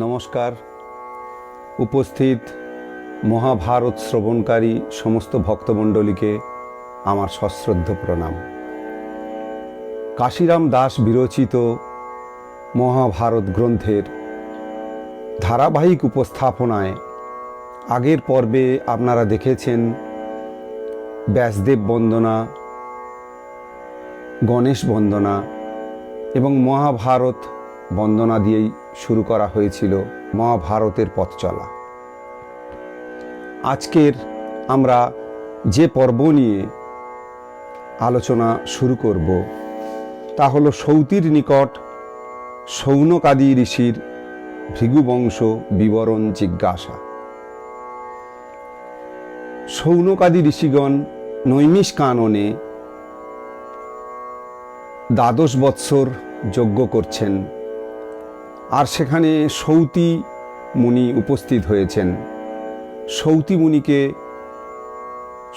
নমস্কার। উপস্থিত মহাভারত শ্রবণকারী সমস্ত ভক্তমণ্ডলীকে আমার সশ্রদ্ধ প্রণাম। কাশিরাম দাস বিরচিত মহাভারত গ্রন্থের ধারাবাহিক উপস্থাপনায় আগের পর্বে আপনারা দেখেছেন ব্যাসদেব বন্দনা, গণেশ বন্দনা এবং মহাভারত বন্দনা দিয়েই শুরু করা হয়েছিল মহাভারতের পথ চলা। আজকের আমরা যে পর্ব নিয়ে আলোচনা শুরু করব তা হল সৌতির নিকট শৌনকাদি ঋষির ভৃগুবংশ বিবরণ জিজ্ঞাসা। শৌনকাদি ঋষিগণ নৈমিষ কাননে 12 বৎসর যজ্ঞ করছেন, আর সেখানে সৌতি মুনি উপস্থিত হয়েছেন। সৌতি মুনিকে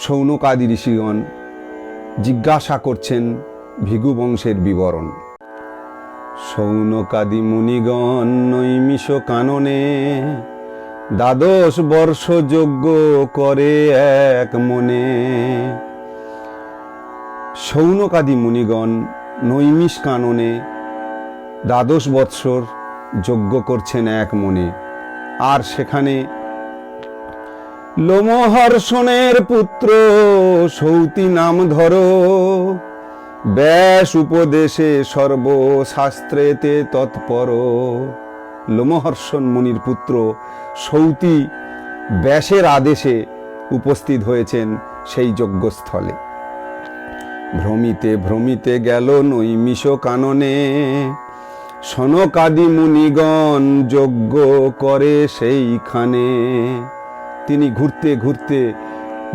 শৌনকাদি ঋষিগণ জিজ্ঞাসা করছেন ভৃগু বংশের বিবরণ। শৌনকাদি মুনিগণ নৈমিষ কাননে 12 বর্ষ যজ্ঞ করে এক মনে। শৌনকাদি মুনিগণ নৈমিষ কাননে 12 বৎসর যজ্ঞ করছেন এক মনে, আর সেখানে লোমহর্ষণের পুত্র সৌতি নাম ধরো, ব্যাস উপদেশে সর্বশাস্ত্রেতে তৎপর। লোমহর্ষণ মুনির পুত্র সৌতি ব্যাসের আদেশে উপস্থিত হয়েছেন সেই যজ্ঞস্থলে। ভ্রমিতে ভ্রমিতে গেল নৈমিষ কাননে, সনকাদি মুনিগণ যজ্ঞ করে সেইখানে। তিনি ঘুরতে ঘুরতে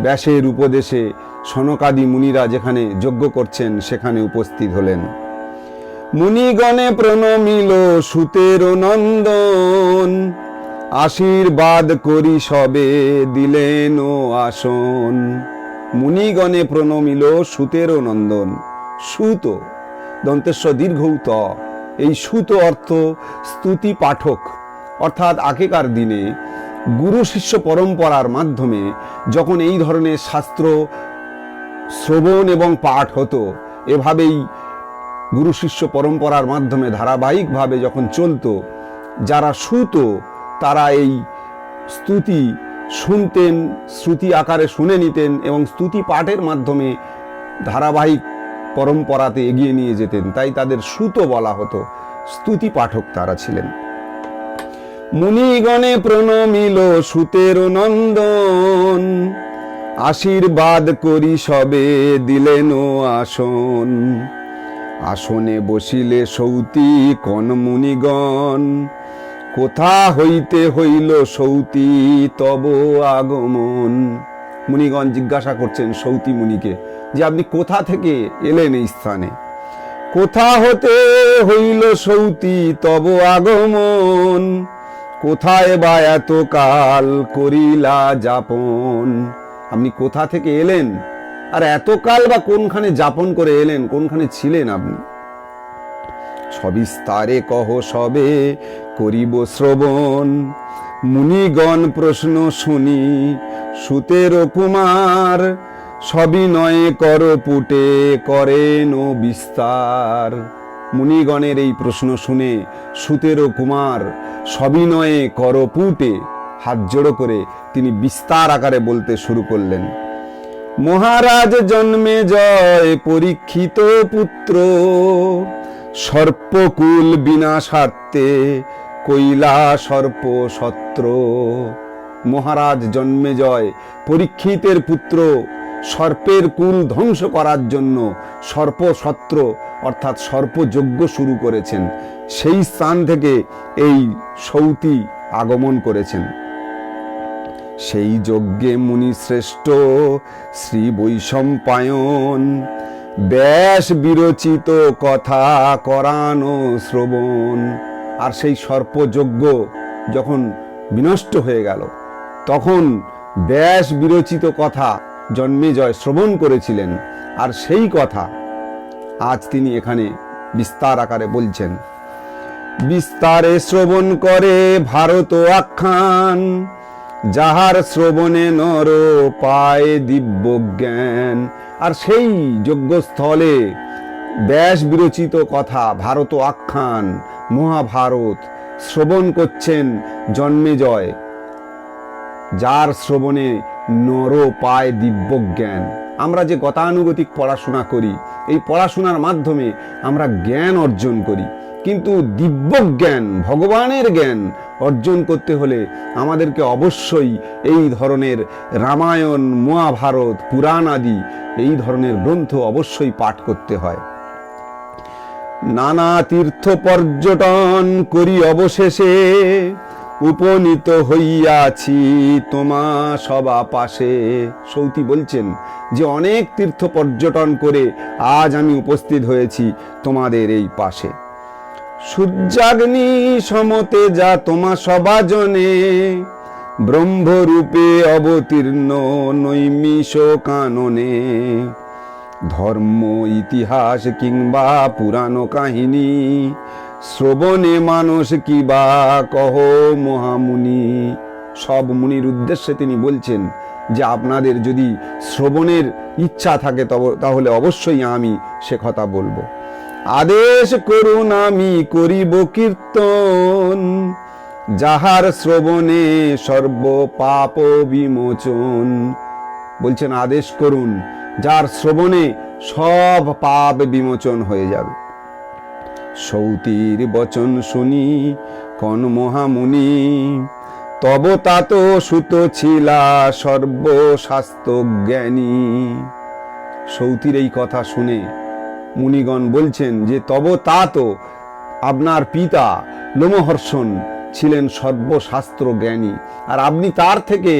ব্যাসের উপদেশে সনকাদি মুনিরা যেখানে যজ্ঞ করছেন সেখানে উপস্থিত হলেন। মুনিগণে প্রণমিল সুতের নন্দন, আশীর্বাদ করি সবে দিলেন ও আসন। মুনিগণে প্রণমিল সুতের নন্দন। সুত দন্তেশ্ব দীর্ঘৌত, এই সুত অর্থ স্তুতি পাঠক, অর্থাৎ আগেকার দিনে গুরু শিষ্য পরম্পরার মাধ্যমে যখন এই ধরনের শাস্ত্র শ্রবণ এবং পাঠ হতো, এভাবেই গুরু শিষ্য পরম্পরার মাধ্যমে ধারাবাহিকভাবে যখন চলতো, যারা সুত তারা এই স্তুতি শুনতেন, শ্রুতি আকারে শুনে নিতেন এবং স্তুতি পাঠের মাধ্যমে ধারাবাহিক পরম্পরাতে এগিয়ে নিয়ে যেতেন, তাই তাদের সুত বলা হতো। স্তুতি পাঠক তারা ছিলেন। মুনিগণে প্রণমিল সুতের নন্দন, আশীর্বাদ করি সবে দিলেন ও আসন। আসনে বসিলে সৌতি কন মুনিগণ, কোথা হইতে হইল সৌতি তব আগমন। মুনিগণ জিজ্ঞাসা করছেন সৌতি মুনিকে যে আপনি কোথা থেকে এলেন এই স্থানে, কোথা হতে হইল সৌতি তব আগমন, কোথায় বা এত কাল করিলা যাপন। আপনি কোথা থেকে এলেন আর এত কাল বা কোনখানে যাপন করে এলেন, কোনখানে ছিলেন আপনি? সবিস্তারে কহ সবে করিব শ্রবণ। মুনিগণ প্রশ্ন শুনি সুতের কুমার, সবিনয়ে কর পুটে করেন বিস্তার। মুনিগণের এই প্রশ্ন শুনে সুতের কুমার সবিনয়ে কর পুটে, হাত জোড়ো করে তিনি বিস্তার আকারে বলতে শুরু করলেন। মহারাজ জন্মে জয় পরীক্ষিত পুত্র, সর্পকুল বিনাশার্থে কৈলা সর্প সত্র। মহারাজ জন্মে জয় পরীক্ষিতের পুত্র সর্পের কুল ধ্বংস করার জন্য সর্পসত্র অর্থাৎ সর্পযজ্ঞ শুরু করেছেন। সেই স্থান থেকে এই সৌতি আগমন করেছেন। সেই যজ্ঞে মুনি শ্রেষ্ঠ শ্রী বৈশম্পায়ন, ব্যাস বিরচিত কথা করানো শ্রবণ। আর সেই সর্পযজ্ঞ যখন বিনষ্ট হয়ে গেল, তখন ব্যাস বিরচিত কথা জন্মেজয় শ্রবণ করেছিলেন, আর সেই কথা আজ তিনি এখানে বিস্তার আকারে বলছেন। বিস্তারে শ্রবণ করে ভারত আখ্যান, যাহার শ্রবণে নর পায় দিব্য জ্ঞান। আর সেই যজ্ঞস্থলে ব্যাস বিরচিত কথা ভারত আখ্যান, মহাভারত শ্রবণ করছেন জন্মেজয়, যার শ্রবণে নর পায় দিব্য জ্ঞান। আমরা যে গতানুগতিক পড়াশোনা করি, এই পড়াশোনার মাধ্যমে আমরা জ্ঞান অর্জন করি, কিন্তু দিব্য জ্ঞান, ভগবানের জ্ঞান অর্জন করতে হলে আমাদেরকে অবশ্যই এই ধরনের রামায়ণ, মহাভারত, পুরাণ আদি এই ধরনের গ্রন্থ অবশ্যই পাঠ করতে হয়। নানা তীর্থ পর্যটন করি অবশেষে, উপনীত হইয়াছি তোমা সবা পাশে। সৌতি বলছেন যে অনেক তীর্থ পর্যটন করে আজ আমি উপস্থিত হয়েছি তোমাদের এই পাশে। সূর্যাগ্নি সমতে যা তোমা সবা জনে, ব্রহ্মরূপে অবতীর্ণ নৈমিষ কাননে। ধর্ম ইতিহাস কিংবা পুরাণ কাহিনী, শ্রবণে মানুষ কিবা কহ মহামুনি। সব মুনির উদ্দেশ্যে তিনি বলছেন যে আপনাদের যদি শ্রবণের ইচ্ছা থাকে তাহলে অবশ্যই আমি সে কথা বলবো। আদেশ করুন আমি করিব কীর্তন, যাহার শ্রবণে সর্ব পাপ বিমোচন। বলছেন আদেশ করুন, যার শ্রবণে সব পাপ বিমোচন হয়ে যাবে। সৌতির বচন শুনি কন মহামুনি, তব তাত সুত ছিলা সর্বশাস্ত্র জ্ঞানী। সৌতির এই কথা শুনে মুনিগণ বলছেন যে তব তাত, আপনার পিতা লোমহর্ষণ ছিলেন সর্বশাস্ত্র জ্ঞানী, আর আপনি তার থেকে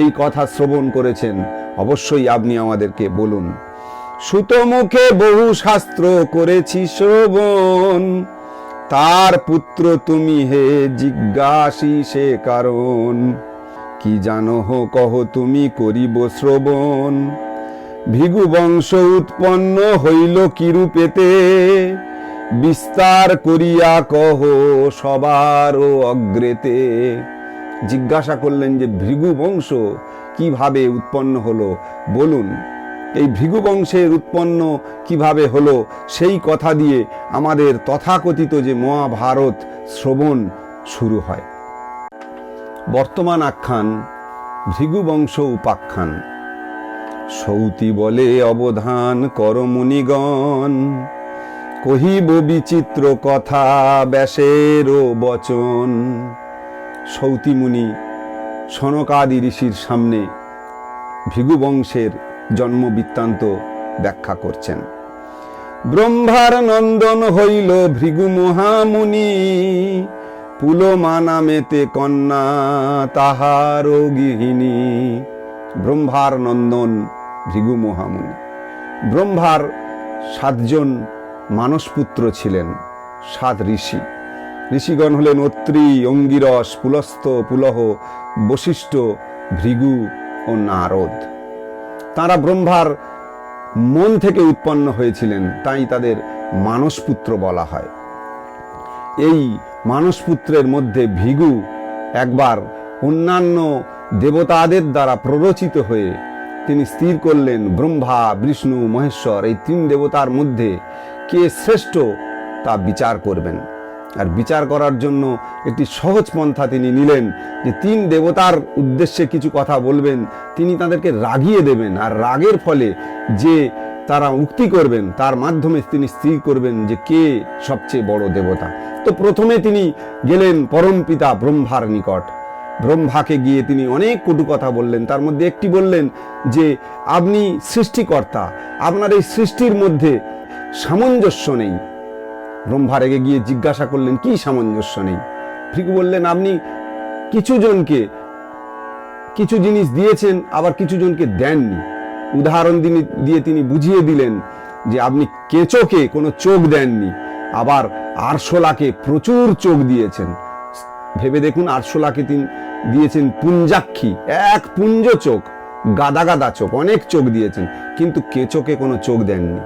এই কথা শ্রবণ করেছেন, অবশ্যই আপনি আমাদেরকে বলুন। সুত মুখে বহু শাস্ত্র করেছি শ্রবণ, তার পুত্র তুমি হে জিজ্ঞাসি সে কারণ। কি জানো হো কহ তুমি করিব শ্রবণ, ভৃগু বংশ উৎপন্ন হইল কিরূপেতে, বিস্তার করিয়া কহ সবার অগ্রেতে। জিজ্ঞাসা করলেন যে ভৃগু বংশ কিভাবে উৎপন্ন হলো বলুন। এই ভৃগু বংশের উৎপন্ন কিভাবে হলো সেই কথা দিয়ে আমাদের তথাকথিত যে মহাভারত শ্রবণ শুরু হয়। বর্তমান আখ্যান ভৃগু বংশ উপাখ্যান। সৌতি বলে অবধান কর মুনিগণ, কহিব বিচিত্র কথা ব্যাসেরও বচন। সৌতি মুনি সনকাদি ঋষির সামনে ভৃগু বংশের জন্ম বৃত্তান্ত ব্যাখ্যা করছেন। ব্রহ্মার নন্দন হইল ভৃগু মহামুনি, পুলমা নামেতে কন্যা তাহার গৃহিণী। ব্রহ্মার নন্দন ভৃগু মহামুনি। ব্রহ্মার 7 জন মানসপুত্র ছিলেন, 7 ঋষি। ঋষিগণ হলেন অত্রি, অঙ্গিরস, পুলস্ত, পুলহ, বশিষ্ঠ, ভৃগু ও নারদ। তারা ব্রহ্মার মন থেকে উৎপন্ন হয়েছিলেন, তাই তাদের মানসপুত্র বলা হয়। এই মানসপুত্রের মধ্যে ভৃগু একবার অন্যান্য দেবতাদের দ্বারা প্ররোচিত হয়ে তিনি স্থির করলেন ব্রহ্মা, বিষ্ণু, মহেশ্বর এই 3 দেবতার মধ্যে কে শ্রেষ্ঠ তা বিচার করবেন। আর বিচার করার জন্য একটি সহজ পন্থা তিনি নিলেন যে 3 দেবতার উদ্দেশ্যে কিছু কথা বলবেন, তিনি তাদেরকে রাগিয়ে দেবেন, আর রাগের ফলে যে তারা উক্তি করবেন তার মাধ্যমে তিনি স্থির করবেন যে কে সবচেয়ে বড় দেবতা। তো প্রথমে তিনি গেলেন পরমপিতা ব্রহ্মার নিকট। ব্রহ্মাকে গিয়ে তিনি অনেক কটু কথা বললেন। তার মধ্যে একটি বললেন যে আপনি সৃষ্টিকর্তা, আপনার এই সৃষ্টির মধ্যে সামঞ্জস্য নেই। ব্রহ্মা রেগে গিয়ে জিজ্ঞাসা করলেন কি সামঞ্জস্য নেই? ভৃগু বললেন আপনি কিছু জনকে কিছু জিনিস দিয়েছেন, আবার কিছু জনকে দেননি। উদাহরণ দিয়ে তিনি বুঝিয়ে দিলেন যে আপনি কেঁচোকে কোনো চোখ দেননি, আবার আরশোলাকে প্রচুর চোখ দিয়েছেন। ভেবে দেখুন, আরশোলাকে তিনি দিয়েছেন পুঞ্জাক্ষী, 1 পুঞ্জ চোখ, গাদা গাদা চোখ, অনেক চোখ দিয়েছেন, কিন্তু কেঁচোকে কোনো চোখ দেননি।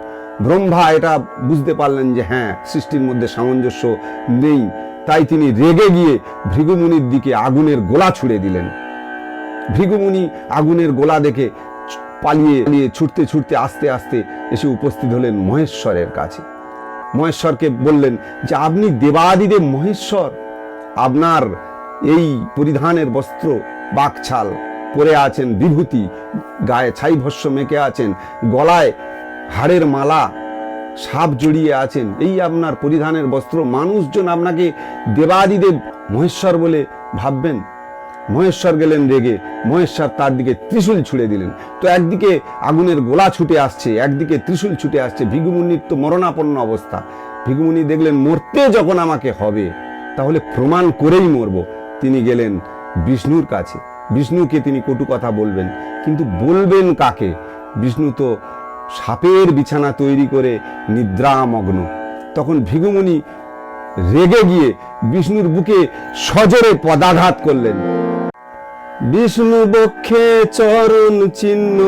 ব্রহ্মা এটা বুঝতে পারলেন যে হ্যাঁ, সৃষ্টির মধ্যে সামঞ্জস্য নেই, তাই তিনি রেগে গিয়ে ভৃগুমুনির দিকে আগুনের গোলা ছুড়ে দিলেন। ভৃগুমুনি আগুনের গোলা দেখে পালিয়ে ছুটতে ছুটতে আস্তে আস্তে এসে উপস্থিত হলেন মহেশ্বরের কাছে। মহেশ্বরকে বললেন যে আপনি দেবাদিদেব মহেশ্বর, আপনার এই পরিধানের বস্ত্র বাকছাল পরে আছেন, বিভূতি গায়ে ছাই ভস্য মেখে আছেন, গলায় হাড়ের মালা, সাপ জড়িয়ে আছেন, এই আপনার পরিধানের বস্ত্র, মানুষজন আপনাকে দেবাদিদেব মহেশ্বর বলে ভাববেন। মহেশ্বর গেলেন রেগে, মহেশ্বর তার দিকে ত্রিশূল ছুড়ে দিলেন। তো একদিকে আগুনের গোলা ছুটে আসছে, একদিকে ত্রিশূল ছুটে আসছে, ভৃগুমুনির তো মরণাপন্ন অবস্থা। ভৃগুমুনি দেখলেন মরতে যখন আমাকে হবে তাহলে প্রমাণ করেই মরব। তিনি গেলেন বিষ্ণুর কাছে। বিষ্ণুকে তিনি কটু কথা বলবেন, কিন্তু বলবেন কাকে? বিষ্ণু তো সাপের বিছানা তৈরি করে নিদ্রামগ্ন। তখন ভৃগুমুনি রেগে গিয়ে বিষ্ণুর বুকে সজোরে পদাঘাত করলেন। বিষ্ণু বক্ষে চরণ চিহ্ন,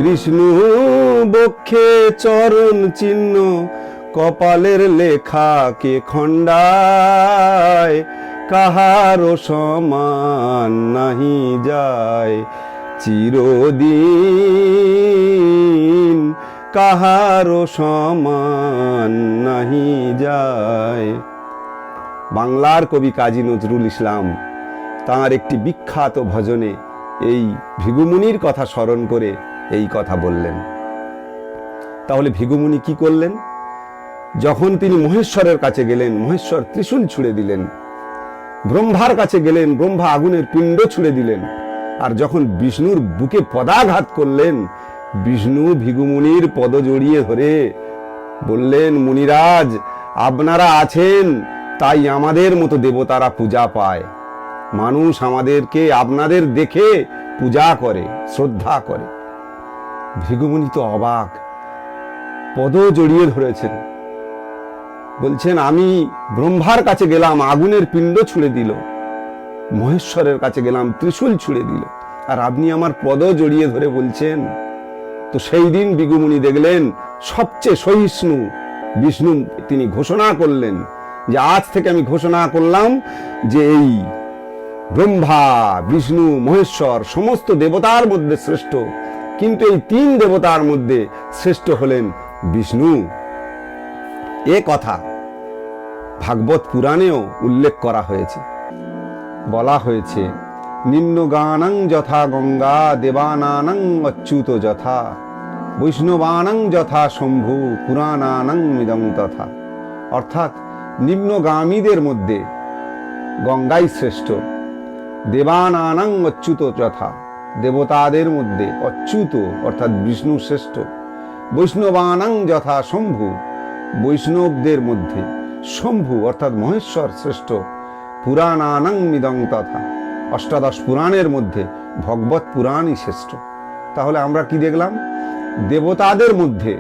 বিষ্ণু বক্ষে চরণ চিহ্ন, কপালের লেখা কে খণ্ডায়, কাহারও সমান নাহি যায়, চিরদিন কাহারও সমান নাহি যায়। বাংলার কবি কাজী নজরুল ইসলাম তাঁর একটি বিখ্যাত ভজনে এই ভৃগুমুনির কথা স্মরণ করে এই কথা বললেন। তাহলে ভৃগুমুনি কি করলেন? যখন তিনি মহেশ্বরের কাছে গেলেন, মহেশ্বর ত্রিশূল ছুড়ে দিলেন। ব্রহ্মার কাছে গেলেন, ব্রহ্মা আগুনের পিণ্ড ছুড়ে দিলেন। আর যখন বিষ্ণুর বুকে পদাঘাত করলেন, বিষ্ণু ভৃগুমুনির পদ জড়িয়ে ধরে বললেন, মুনিরাজ আপনারা আছেন তাই আমাদের মতো দেবতারা পূজা পায়, মানুষ আমাদেরকে আপনাদের দেখে পূজা করে, শ্রদ্ধা করে। ভৃগুমুনি তো অবাক, পদ জড়িয়ে ধরেছেন, বলছেন আমি ব্রহ্মার কাছে গেলাম, আগুনের পিণ্ড ছুড়ে দিল, মহেশ্বরের কাছে গেলাম, ত্রিশূল ছুড়ে দিল, আর আপনি আমার পদ জড়িয়ে ধরে বলছেন। তো সেই দিন ভৃগুমুনি দেখলেন সবচেয়ে সহিষ্ণু বিষ্ণু, তিনি ঘোষণা করলেন যে আজ থেকে আমি ঘোষণা করলাম যে এই ব্রহ্মা বিষ্ণু মহেশ্বর সমস্ত দেবতার মধ্যে শ্রেষ্ঠ, কিন্তু এই তিন দেবতার মধ্যে শ্রেষ্ঠ হলেন বিষ্ণু। এ কথা ভাগবত পুরাণেও উল্লেখ করা হয়েছে। বলা হয়েছে, নিম্নগানং যথা গঙ্গা, দেবানানং অচ্যুত যথা, বৈষ্ণবানং যথা শম্ভু, পুরাণানং মিদং তথা। অর্থাৎ নিম্নগামীদের মধ্যে গঙ্গাই শ্রেষ্ঠ, দেবানানং অচ্যুত যথা, দেবতাদের মধ্যে অচ্যুত অর্থাৎ বিষ্ণু শ্রেষ্ঠ, বৈষ্ণবানং যথা শম্ভু, বৈষ্ণবদের মধ্যে শম্ভু অর্থাৎ মহেশ্বর শ্রেষ্ঠ, পুরাণানং মিদং তথা, অষ্টাদশ পুরাণের মধ্যে ভগবত পুরাণই শ্রেষ্ঠ। তাহলে আমরা কি দেখলাম? দেবতাদের মধ্যে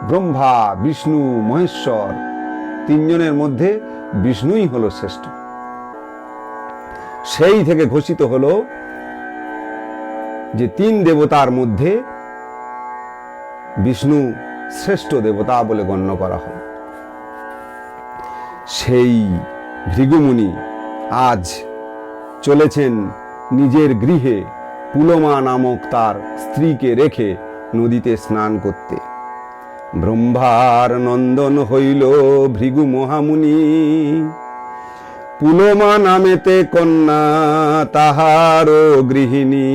ব্রহ্মা বিষ্ণু মহেশ্বর তিনজনের মধ্যে বিষ্ণুই হলো শ্রেষ্ঠ। সেই থেকে ঘোষিত হলো যে তিন দেবতার মধ্যে বিষ্ণু শ্রেষ্ঠ দেবতা বলে গণ্য করা হয়। সেই ভৃগুমুনি আজ চলেছেন নিজের গৃহে পুলমা নামক তার স্ত্রীকে রেখে নদীতে স্নান করতে। ব্রহ্মার নন্দন হইল ভৃগু মহামুনি, পুলমা নামেতে কন্যা তাহারও গৃহিণী।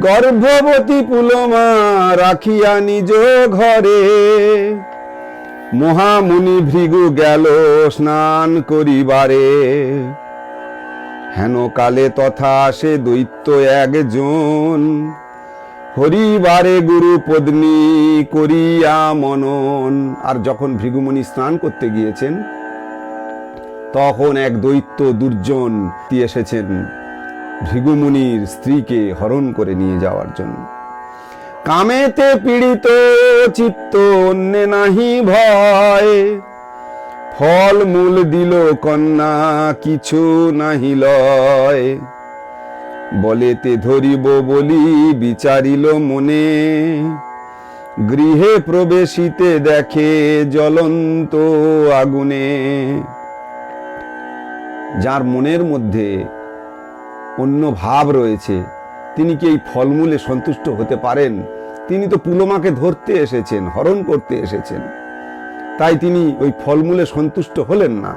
গর্ভবতী পুলমা রাখিয়া নিজ ঘরে, মহামুনি ভৃগু গেল স্নান করিবারে। হেন কালে তথা সে দৈত্য একজন, হরিবারে গুরু পত্নী করিয়া মনন। আর যখন ভৃগুমুনি স্নান করতে গিয়েছেন তখন এক দৈত্য দুর্জন এসেছেন ভৃগুমুনির স্ত্রীকে হরণ করে নিয়ে যাওয়ার জন্য। কামেতে পীড়িত চিত্ত অন্যে নাহি ভয়, ফল মূল দিল কন্যা কিছু নাহি লয়। বলেতে ধরিব বলি বিচারিল মনে, গৃহে প্রবেশিতে দেখে জ্বলন্ত আগুনে। যার মনের মধ্যে অন্য ভাব রয়েছে, তিনি কি এই ফলমূলে সন্তুষ্ট হতে পারেন? তিনি তো পুলমাকে ধরতে এসেছেন, হরণ করতে এসেছেন, তাই তিনি ওই ফলমূলে সন্তুষ্ট হলেন না।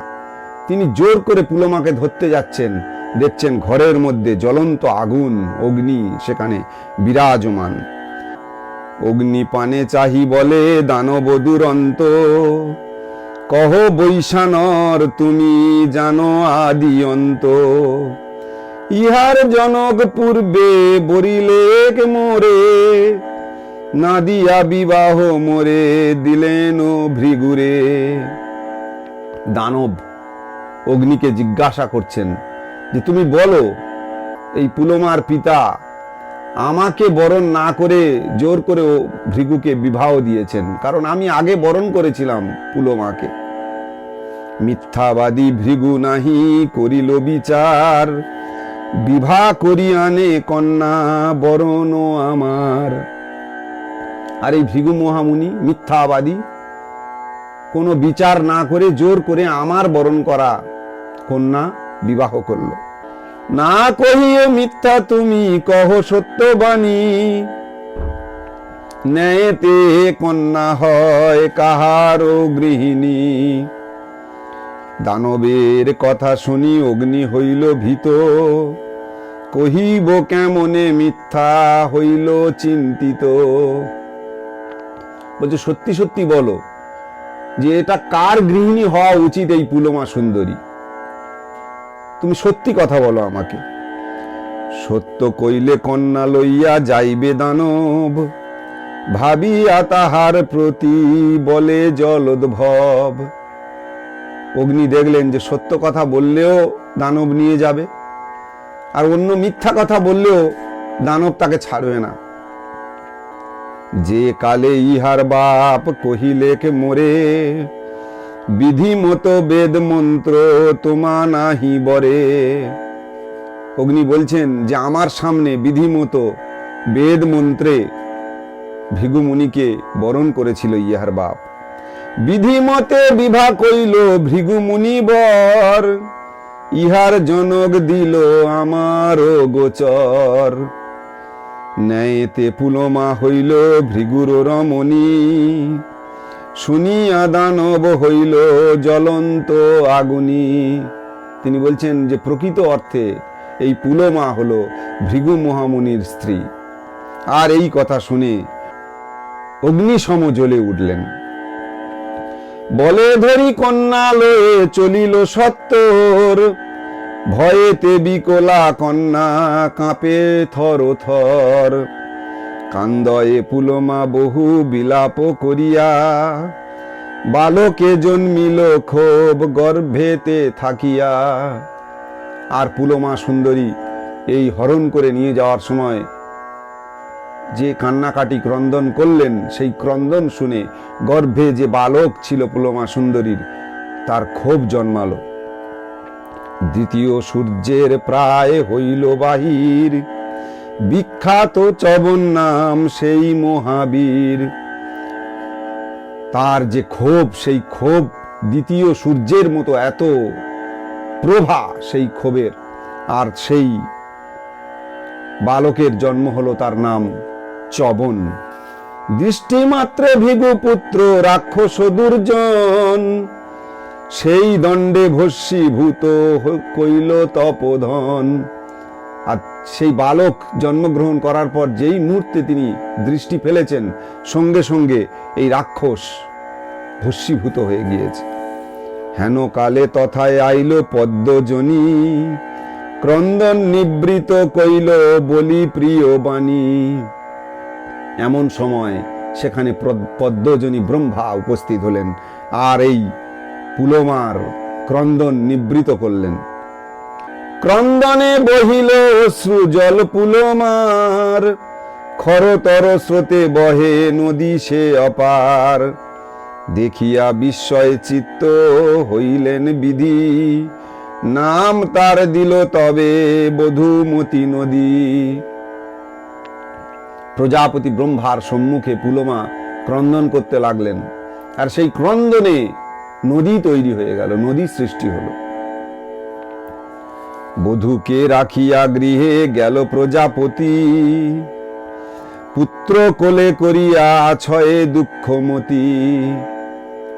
তিনি জোর করে পুলমাকে ধরতে যাচ্ছেন, দেখছেন ঘরের মধ্যে জ্বলন্ত আগুন, অগ্নি সেখানে বিরাজমান। অগ্নি পানে চাহি বলে দানব দুরন্ত, কহ বৈশানর তুমি জানো আদি অন্ত। ইহার জনক পূর্বে বরিলেক মোরে, না দিয়া বিবাহ মোরে দিলেন ভৃগুরে। দানব অগ্নিকে জিজ্ঞাসা করছেন যে তুমি বলো, এই পুলমার পিতা আমাকে বরণ না করে জোর করে ভৃগুকে বিবাহ দিয়েছেন, কারণ আমি আগে বরণ করেছিলাম পুলমাকে। মিথ্যাবাদী ভৃগু নাহি করিল বিচার, বিবাহ করি আনে কন্যা বরণ আমার। আর এই ভৃগু মহামুনি মিথ্যাবাদী, কোনো বিচার না করে জোর করে আমার বরণ করা কন্যা বিবাহ করল। না কহিও মিথ্যা তুমি কহ সত্যবাণী, ন্যায়তে কন্যা হয় কাহারও গৃহিণী। দানবের কথা শুনি অগ্নি হইল ভীত, কহিব কেমনে মিথ্যা হইল চিন্তিত। বলছে সত্যি সত্যি বলো যে এটা কার গৃহিণী হওয়া উচিত এই পুলমা সুন্দরী, তুমি সত্যি কথা বলো আমাকে। সত্য কইলে কন্যা লইয়া যাইবে দানব, ভাবিয়া তাহার প্রতি বলে জলোদ্ভব। অগ্নি দেখলেন যে সত্য কথা বললেও দানব নিয়ে যাবে, আর অন্য মিথ্যা কথা বললেও দানব তাকে ছাড়বে না। যে কালে ইহার বাপ কহিলেক মোরে, বিধি মতো বেদ মন্ত্র তোমা নাহি বরে। অগ্নি বলছেন যে আমার সামনে বিধি মতো বেদ মন্ত্রে ভৃগু মুনিকে বরণ করেছিল ইহার বাপ। বিধি মতে বিবাহ কইল ভৃগু মুনি বর, ইহার জনক দিল আমার গোচর। ন্যায়তে পুলমা হইল ভৃগুর রমণী, শুনিয়া দানব হইল জ্বলন্ত আগুনি। তিনি বলছেন যে প্রকৃত অর্থে এই পুলমা হলো ভৃগু মহামুনির স্ত্রী। আর এই কথা শুনে অগ্নিসম জ্বলে উঠলেন। বলে ধরি কন্যা লয়ে চলিল সত্তর, ভয়েতে বিকলা কন্যা কাঁপে থর থর। কান্দয়ে পুলমা বহু বিলাপ করিয়া, বালকে জন্মিল ক্ষোভ গর্ভেতে থাকিয়া। আর পুলমা সুন্দরী এই হরণ করে নিয়ে যাওয়ার সময় যে কান্নাকাটি ক্রন্দন করলেন, সেই ক্রন্দন শুনে গর্ভে যে বালক ছিল পুলমা সুন্দরীর, তার ক্ষোভ জন্মালো। দ্বিতীয় সূর্যের প্রায় হইল বাহির, বিখ্যাত চবন নাম সেই মহাবীর। তার যে ক্ষোভ, সেই ক্ষোভ দ্বিতীয় সূর্যের মতো এত প্রভা সেই ক্ষোভের। আর সেই বালকের জন্ম হলো, তার নাম চবন। দৃষ্টি মাত্রে ভৃগু পুত্র রাক্ষস দুর্জন, সেই দণ্ডে ভস্মীভূত কইল তপোধন। আর সেই বালক জন্মগ্রহণ করার পর যেই মুহূর্তে তিনি দৃষ্টি ফেলেছেন, সঙ্গে সঙ্গে এই রাক্ষস ভস্মীভূত হয়ে গিয়েছে। হেন কালে তথায় আইল পদ্মজনী, ক্রন্দন নিবৃত কইল বলি প্রিয় বাণী। এমন সময় সেখানে পদ্মজনী ব্রহ্মা উপস্থিত হলেন, আর এই পুলমার ক্রন্দন নিবৃত করলেন। ক্রন্দনে বহিল অশ্রু জল পুলমার, খরতর স্রোতে বহে নদী সে অপার। দেখিয়া বিস্ময় চিত্ত হইলেন বিধি, নাম তার দিল তবে বধূমতি নদী। প্রজাপতি ব্রহ্মার সম্মুখে পুলমা ক্রন্দন করতে লাগলেন। আর সেই ক্রন্দনে নদী তৈরি হয়ে গেল, নদী সৃষ্টি হলো। বধূকে রাখিয়া গৃহে গেল প্রজাপতি, পুত্র কোলে করিয়া ছয়ে দুঃখমতি।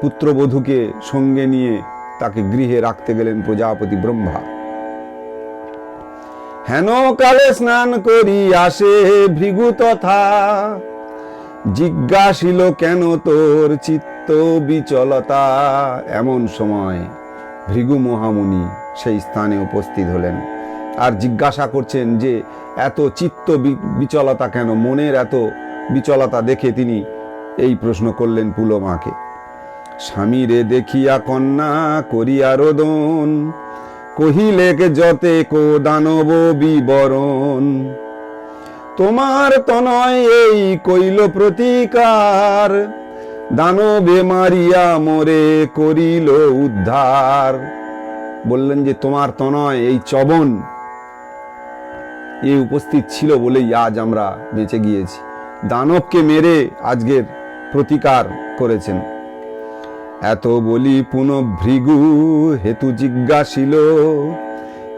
পুত্রবধূকে সঙ্গে নিয়ে তাকে গৃহে রাখতে গেলেন প্রজাপতি ব্রহ্মা। হেন কালে স্নান করি আসে ভৃগু তথা, জিজ্ঞাসিল কেন তোর চিত্ত বিচলতা। এমন সময় ভৃগু মহামুনি সেই স্থানে উপস্থিত হলেন আর জিজ্ঞাসা করছেন যে এত চিত্ত বিচলতা কেন, মনের এত বিচলতা দেখে তিনি এই প্রশ্ন করলেন পুলমাকে। স্বামীরে দেখিয়া কন্যা করিয়া রোদন, কহিলেক যতে কো দানব বিবরণ। তোমার তনয় এই কইল প্রতিকার, দানবে মারিয়া মোরে করিল উদ্ধার। বললেন যে তোমার তনয় এই চবন এই উপস্থিত ছিল বলেই আজ আমরা বেঁচে গিয়েছি। দানবকে মেরে আজকের প্রতিকার করেছেন। এত বলি পুনঃ ভৃগু হেতু জিজ্ঞাসিল,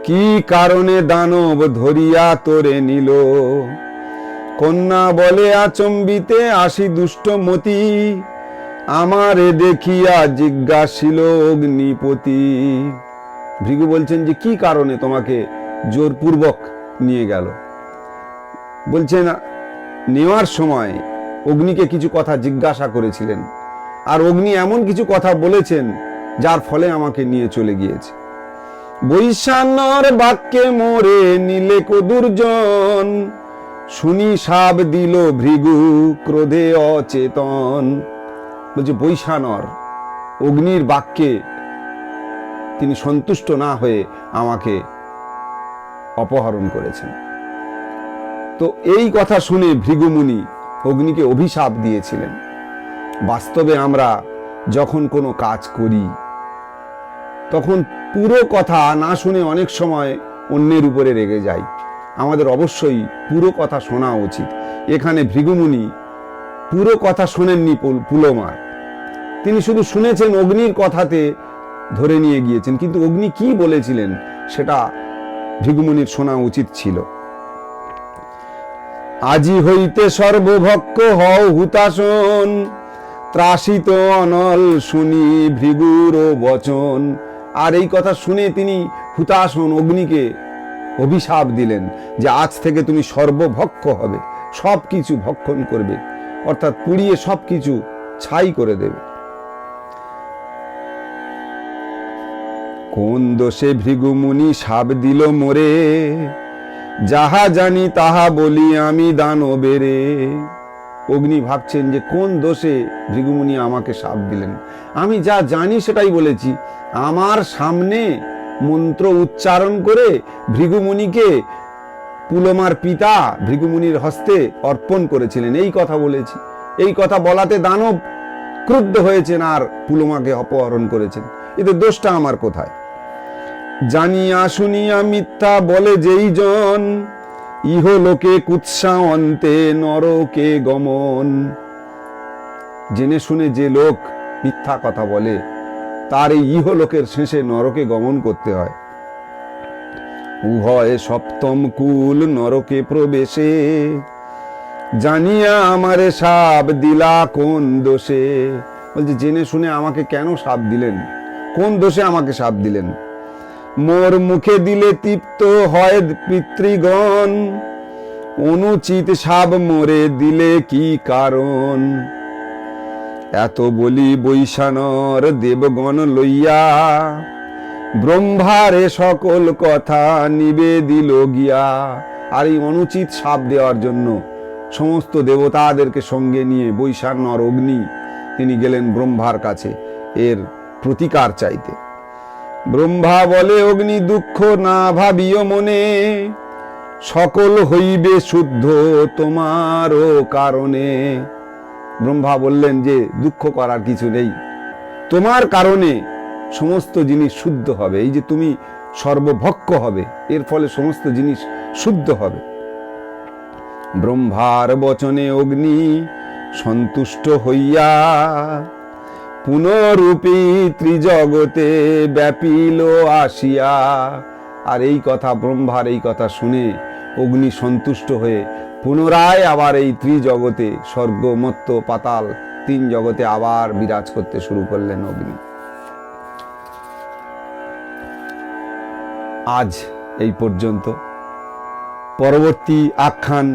কি কারণে দানব ধরিয়া তোরে নিল। কন্যা বলে আচম্বিতে আসি দুষ্টমতি, আমারে দেখিয়া জিজ্ঞাসিল অগ্নিপতি। ভৃগু বলছেন যে কি কারণে তোমাকে জোরপূর্বক নিয়ে গেল। বলছেন নেওয়ার সময় অগ্নিকে কিছু কথা জিজ্ঞাসা করেছিলেন, আর অগ্নি এমন কিছু কথা বলেছেন যার ফলে আমাকে নিয়ে চলে গিয়েছে। বৈষান্যর বাক্যে মোরে নিলে দুর্জন, শুনি সাপ দিল ভৃগু ক্রোধে অচেতন। বলছে বৈষানর অগ্নির বাক্যে তিনি সন্তুষ্ট না হয়ে আমাকে অপহরণ করেছেন। তো এই কথা শুনে ভৃগুমুনি অগ্নিকে অভিশাপ দিয়েছিলেন। বাস্তবে আমরা যখন কোনো কাজ করি তখন পুরো কথা না শুনে অনেক সময় অন্যের উপরে রেগে যাই। আমাদের অবশ্যই পুরো কথা শোনা উচিত। এখানে ভৃগুমুনি পুরো কথা শোনেননি পুলমার, তিনি শুধু শুনেছেন, অগ্নির কথাতে ধরে নিয়ে গিয়েছেন, কিন্তু অগ্নি কি বলেছিলেন সেটা ভৃগুমুনির শোনা উচিত ছিল। আজি হইতে সর্বভক্ষ হও হুতাশন, ত্রাসিত অনল শুনি ভৃগুর বচন। আর এই কথা শুনে তিনি হুতাশন অগ্নিকে অভিশাপ দিলেন যে আজ থেকে তুমি সর্বভক্ষ হবে, সব কিছু ভক্ষণ করবে, অর্থাৎ পুড়িয়ে সব কিছু ছাই করে দেবে। কোন দোষে ভৃগুমুনি সাপ দিল মোরে, যাহা জানি তাহা বলি আমি দানবেরে। অগ্নি ভাবছেন যে কোন দোষে ভৃগুমুনি আমাকে শাপ দিলেন, আমি যা জানি সেটাই বলেছি। আমার সামনে মন্ত্র উচ্চারণ করে ভৃগুমুনিকে পুলমার পিতা ভৃগুমুনির হস্তে অর্পণ করেছিলেন, এই কথা বলেছি। এই কথা বলাতে দানব ক্রুদ্ধ হয়েছেন আর পুলমাকে অপহরণ করেছেন। এতে দোষটা আমার কোথায়? জানিয়া শুনিয়া মিথ্যা বলে যেই জন, ইহলোকে কুৎসা অন্তে নরকে গমন। জেনে শুনে যে লোক মিথ্যা কথা বলে তার এই ইহলোকের শেষে নরকে গমন করতে হয়। উভয় সপ্তম কুল নরকে প্রবেশে, জানিয়া আমারে শাপ দিলা কোন দোষে। বলছে জেনে শুনে আমাকে কেন শাপ দিলেন, কোন দোষে আমাকে শাপ দিলেন? মোর মুখে দিলে তৃপ্ত হয় পিতৃগণ, অনুচিত শাপ মোরে দিলে কি কারণ? এত বলি বৈষানর দেবগণ লইয়া, ব্রহ্মারে সকল কথা নিবেদিল গিয়া। আর এই অনুচিত শাপ দেওয়ার জন্য সমস্ত দেবতাদেরকে সঙ্গে নিয়ে বৈষানর অগ্নি তিনি গেলেন ব্রহ্মার কাছে এর প্রতিকার চাইতে। ব্রহ্মা বলে অগ্নি দুঃখ না ভাবিও মনে, সকল হইবে শুদ্ধ তোমারও কারণে। ব্রহ্মা বললেন যে দুঃখ করার কিছু নেই, তোমার কারণে সমস্ত জিনিস শুদ্ধ হবে। এই যে তুমি সর্বভক্ষ হবে, এর ফলে সমস্ত জিনিস শুদ্ধ হবে। ব্রহ্মার বচনে অগ্নি সন্তুষ্ট হইয়া পুনরূপী ত্রিজগতে ব্যাপিল আসিয়া। আর এই কথা, ব্রহ্মার এই কথা শুনে অগ্নি সন্তুষ্ট হয়ে পুনরায় আবার এই ত্রিজগতে, স্বর্গ মর্ত্য পাতাল 3 জগতে আবার বিরাজ করতে শুরু করলেন অগ্নি। আজ এই পর্যন্ত। পরবর্তী আখ্যান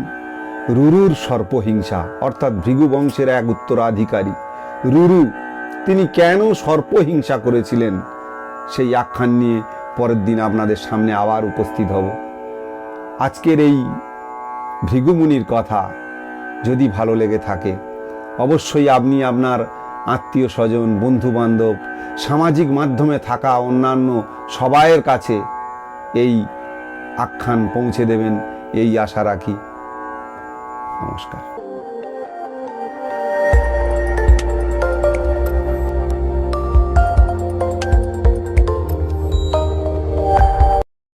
রুরুর সর্পহিংসা, অর্থাৎ ভৃগু বংশের এক উত্তরাধিকারী রুরু, তিনি কেন সর্পহিংসা করেছিলেন, সেই আখ্যান নিয়ে পরের দিন আপনাদের সামনে আবার উপস্থিত হব। আজকের এই ভৃগুমুনির কথা যদি ভালো লেগে থাকে, অবশ্যই আপনি আপনার আত্মীয় স্বজন, বন্ধু বান্ধব, সামাজিক মাধ্যমে থাকা অন্যান্য সবাইয়ের কাছে এই আখ্যান পৌঁছে দেবেন, এই আশা রাখি। নমস্কার।